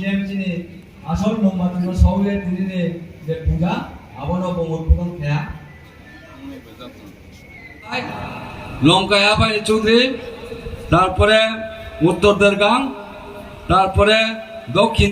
CM진이 아설 못 맡은 걸 서울에 드리네 이제 부자 아버너 봉을 부동 대야 লঙ্কায় আপাই চৌধুরী তারপরে উত্তর দরগাং তারপরে দক্ষিণ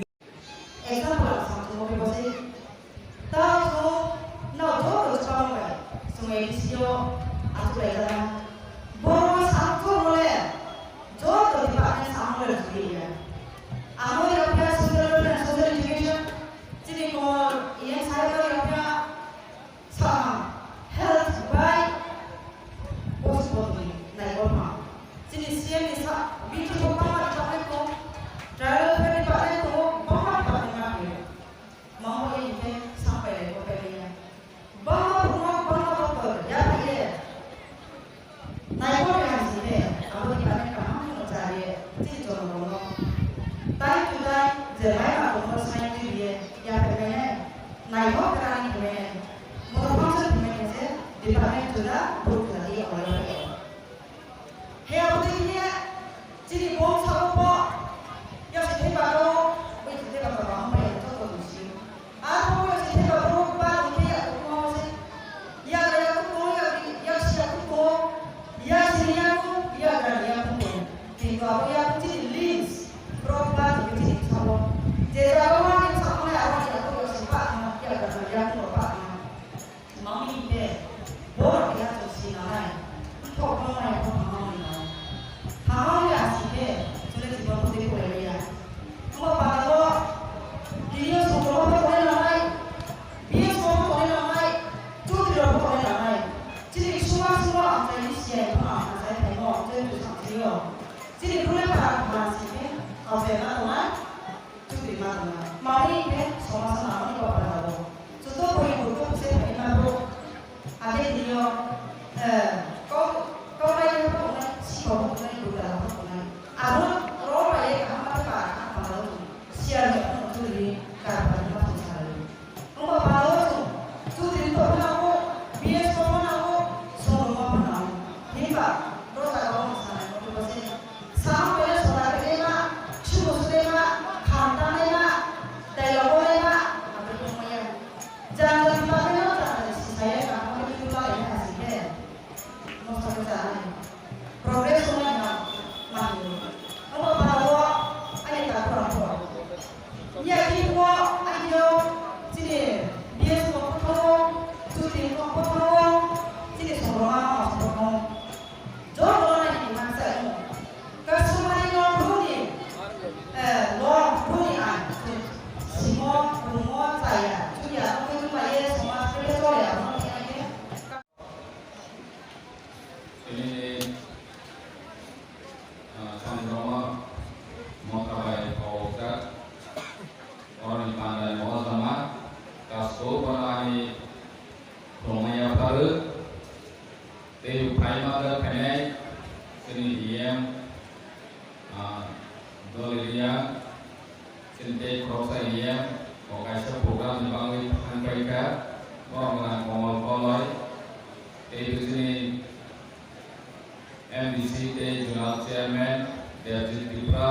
MDC General Chairman David Dipra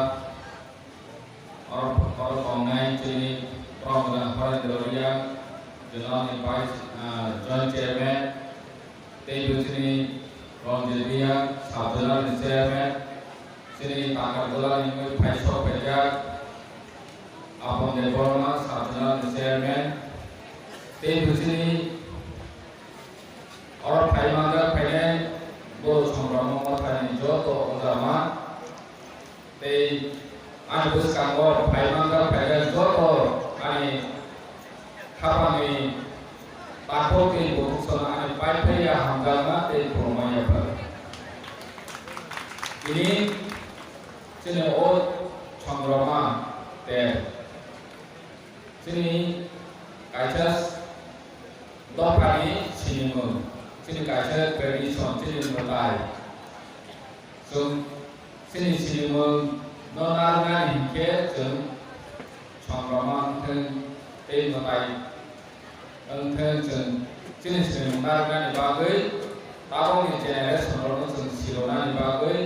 और कांग्रेस चीनी प्रोग्राम पर दौरिया General Vice Joint Chairman Tejusini Ronjelia Sabdalan Chairman Sini Takadola Ingrid Paiso Pejak Apon Devorma Sabdalan Chairman Tejusini और फाइमागा पहले दो संग्रामों में पहले जो तो उदामा ते आज उस कांगोर फाइमागा पहले जो तो आने खाबानि बाथौ दै बोथोर आरो पाइपया हामजाना दै फोरमायफोर ini sini o Chandrama te sini kaisa dopani sini mo sini kaisa tradition sini mulai so sini mo nonarga hingke jeng Chandrama ten te mulai ten jeng sini nonarga ni bagai tahun ni generasi orang jeng silona ni bagai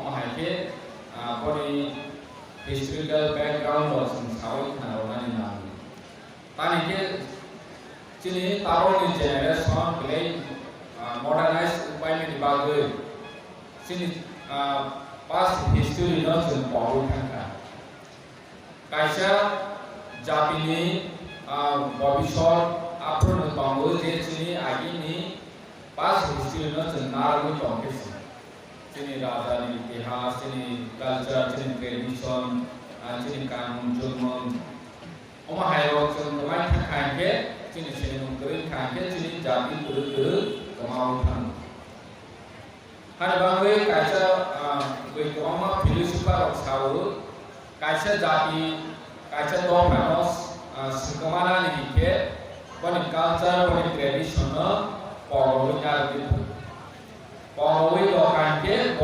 Mahake, body historical background was in South Carolina. Tani ke sini tahun ini generation play modernized upaya dibagai sini past history nonsen baru kan. Kaisa Japini Bobishot apron bangun je sini agi ni past history nonsen narangi tongkes. Sini राजधानी इतिहास sini culture sini tradition sini kanun jurmun oma hayo sini kemai kan ke sini mungkin kan ke sini jadi guru kemau kan hari bangwe kaisa begitu oma filosofa sauru kaisa jadi kaisa dua panos sekemana nih ke bani culture bani tradition pokoknya gitu Pawai dokan ke